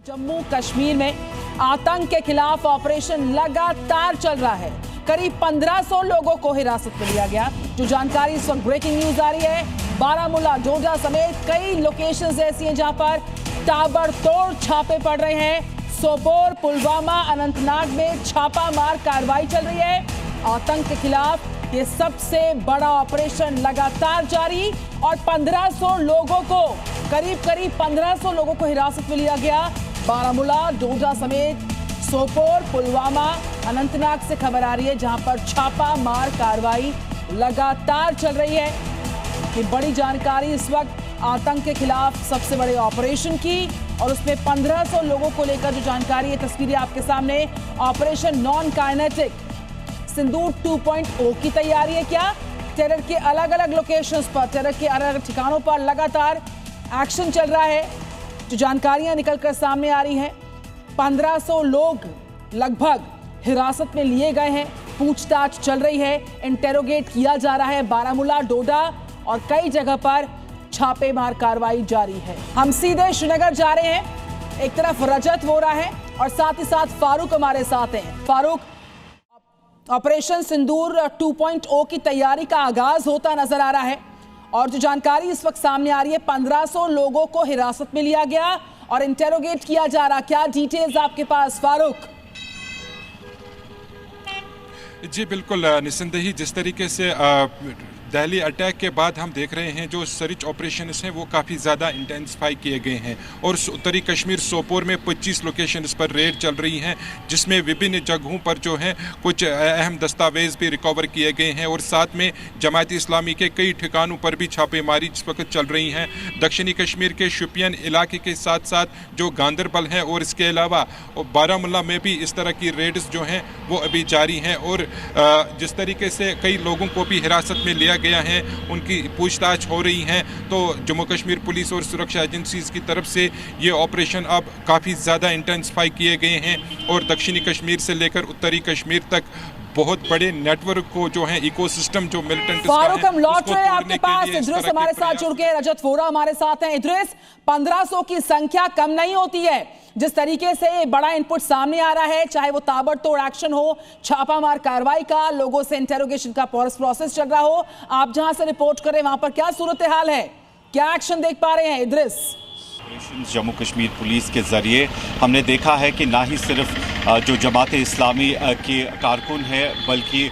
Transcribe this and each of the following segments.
जम्मू कश्मीर में आतंक के खिलाफ ऑपरेशन लगातार चल रहा है। करीब 1500 लोगों को हिरासत में लिया गया। जो जानकारी इस वक्त ब्रेकिंग न्यूज आ रही है, बारामूला, डोडा समेत कई लोकेशंस ऐसी हैं जहां पर ताबड़तोड़ छापे पड़ रहे हैं। सोपोर, पुलवामा, अनंतनाग में छापामार कार्रवाई चल रही है। आतंक के खिलाफ ये सबसे बड़ा ऑपरेशन लगातार जारी और 1500 लोगों को करीब 1500 लोगों को हिरासत में लिया गया। बारामूला, डोडा समेत सोपोर, पुलवामा, अनंतनाग से खबर आ रही है जहां पर छापा मार कार्रवाई लगातार चल रही है। ये बड़ी जानकारी इस वक्त आतंक के खिलाफ सबसे बड़े ऑपरेशन की और उसमें 1500 लोगों को लेकर जो जानकारी है, तस्वीरें आपके सामने। ऑपरेशन नॉन काइनेटिक सिंदूर 2.0 की तैयारी है क्या? टेरर के अलग अलग लोकेशंस पर, टेरर के अलग अलग ठिकानों पर लगातार एक्शन चल रहा है। जो जानकारियां निकलकर सामने आ रही हैं, 1500 लोग लगभग हिरासत में लिए गए हैं। पूछताछ चल रही है, इंटेरोगेट किया जा रहा है। बारामूला, डोडा और कई जगह पर छापेमार कार्रवाई जारी है। हम सीधे श्रीनगर जा रहे हैं। एक तरफ रजत वोरा है और साथ ही साथ फारूक हमारे साथ हैं। फारूक, ऑपरेशन सिंदूर 2.0 की तैयारी का आगाज होता नजर आ रहा है और जो जानकारी इस वक्त सामने आ रही है, 1500 लोगों को हिरासत में लिया गया और इंटेरोगेट किया जा रहा। क्या डिटेल्स आपके पास, फारूक? जी बिल्कुल निसंदेही, जिस तरीके से दिल्ली अटैक के बाद हम देख रहे हैं जो सर्च ऑपरेशन हैं वो काफ़ी ज़्यादा इंटेंसिफाई किए गए हैं और उत्तरी कश्मीर सोपोर में 25 लोकेशंस पर रेड चल रही हैं, जिसमें विभिन्न जगहों पर जो हैं कुछ अहम दस्तावेज भी रिकवर किए गए हैं और साथ में जमात इस्लामी के कई ठिकानों पर भी छापेमारी इस वक्त चल रही हैं। दक्षिणी कश्मीर के शोपियान इलाके के साथ साथ जो गांदरबल है और इसके अलावा बारामूला में भी इस तरह की रेड्स जो हैं वो अभी जारी हैं और जिस तरीके से कई लोगों को भी हिरासत में लिया गया है, उनकी पूछताछ हो रही है। तो जम्मू कश्मीर पुलिस और सुरक्षा एजेंसीज की तरफ से ये ऑपरेशन अब काफ़ी ज़्यादा इंटेंसिफाई किए गए हैं और दक्षिणी कश्मीर से लेकर उत्तरी कश्मीर तक बहुत बड़े नेटवर्क को जो है इकोसिस्टम जो मिलिटेंट फारूक, हम लौट रहे हैं आपके पास। इद्रिस हमारे साथ जुड़ के, रजत वोरा हमारे साथ हैं। इद्रिस, 1500 की संख्या कम नहीं होती है। जिस तरीके से ये बड़ा इनपुट सामने आ रहा है, चाहे वो ताबड़तोड़ एक्शन हो, छापामार कार्रवाई का, लोगों से इंटेरोगेशन का प्रोसेस चल रहा हो, आप जहां से रिपोर्ट कर रहे हैं वहां पर क्या सूरत हाल है, क्या एक्शन देख पा रहे हैं इद्रिस? जम्मू कश्मीर पुलिस के जरिए हमने देखा है कि ना ही सिर्फ जो जमात इस्लामी के कारकुन है, बल्कि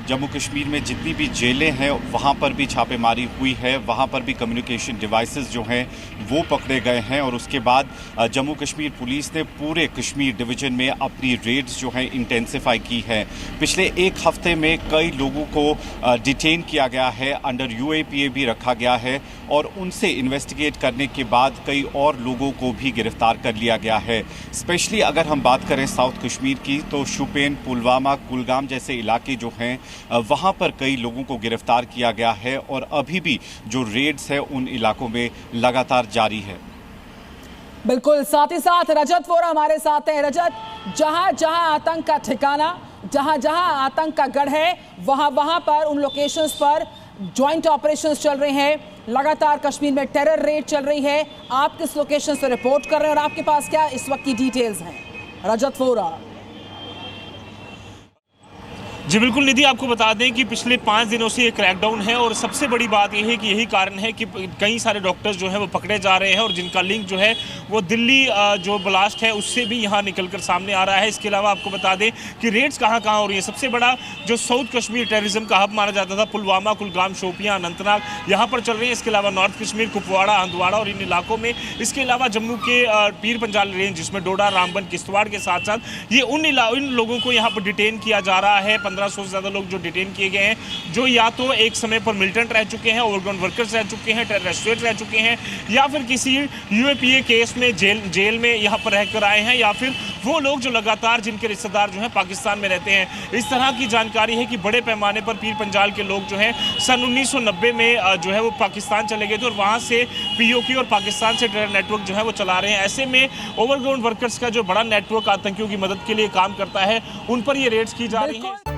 जम्मू कश्मीर में जितनी भी जेलें हैं वहाँ पर भी छापेमारी हुई है। वहाँ पर भी कम्युनिकेशन डिवाइसेस जो हैं वो पकड़े गए हैं और उसके बाद जम्मू कश्मीर पुलिस ने पूरे कश्मीर डिवीज़न में अपनी रेड्स जो हैं इंटेंसिफाई की है। पिछले एक हफ्ते में कई लोगों को डिटेन किया गया है, अंडर UAPA भी रखा गया है और उनसे इन्वेस्टिगेट करने के बाद कई और लोगों को भी गिरफ्तार कर लिया गया है। स्पेशली अगर हम बात करें साउथ कश्मीर की, तो शोपियान, पुलवामा, कुलगाम जैसे इलाके जो हैं वहाँ पर कई लोगों को गिरफ्तार किया गया है और अभी भी जो रेड्स है उन इलाकों में लगातार जारी है। बिल्कुल, साथ ही साथ रजत वोरा हमारे साथ हैं। रजत, जहां जहां आतंक का ठिकाना, जहां जहां आतंक का गढ़ है, वहां पर उन लोकेशंस पर ज्वाइंट ऑपरेशंस चल रहे हैं। लगातार कश्मीर में टेरर रेड चल रही है। आप किस लोकेशन से रिपोर्ट कर रहे हैं और आपके पास क्या इस वक्त की डिटेल्स हैं, रजत वोरा? जी बिल्कुल निधि, आपको बता दें कि पिछले 5 दिनों से ये क्रैकडाउन है और सबसे बड़ी बात यह है कि यही कारण है कि कई सारे डॉक्टर्स जो हैं वो पकड़े जा रहे हैं और जिनका लिंक जो है वो दिल्ली जो ब्लास्ट है उससे भी यहाँ निकलकर सामने आ रहा है। इसके अलावा आपको बता दें कि रेड्स कहाँ हो रही है। सबसे बड़ा जो साउथ कश्मीर टेररिज्म का हब माना जाता था, पुलवामा, कुलगाम, शोपियां, अनंतनाग, यहाँ पर चल रही है। इसके अलावा नॉर्थ कश्मीर, कुपवाड़ा, हंदवाड़ा और इन इलाकों में, इसके अलावा जम्मू के पीर पंजाल रेंज जिसमें डोडा, रामबन, किश्तवाड़ के साथ साथ ये उन लोगों को यहाँ पर डिटेन किया जा रहा है। 1500 से ज़्यादा लोग जो डिटेन किए गए हैं, जो या तो एक समय पर मिलिटेंट रह चुके हैं, ओवरग्राउंड वर्कर्स रह चुके हैं, टेररिस्ट रह चुके हैं, या फिर किसी UAPA केस में जेल में यहाँ पर रहकर आए हैं, या फिर वो लोग जो लगातार जिनके रिश्तेदार जो हैं पाकिस्तान में रहते हैं। इस तरह की जानकारी है कि बड़े पैमाने पर पीर पंजाल के लोग जो हैं सन 1990 में जो है वो पाकिस्तान चले गए थे और वहाँ से POK और पाकिस्तान से टेरर नेटवर्क जो है वो चला रहे हैं। ऐसे में ओवरग्राउंड वर्कर्स का जो बड़ा नेटवर्क आतंकियों की मदद के लिए काम करता है, उन पर ये रेड्स की जा रही हैं।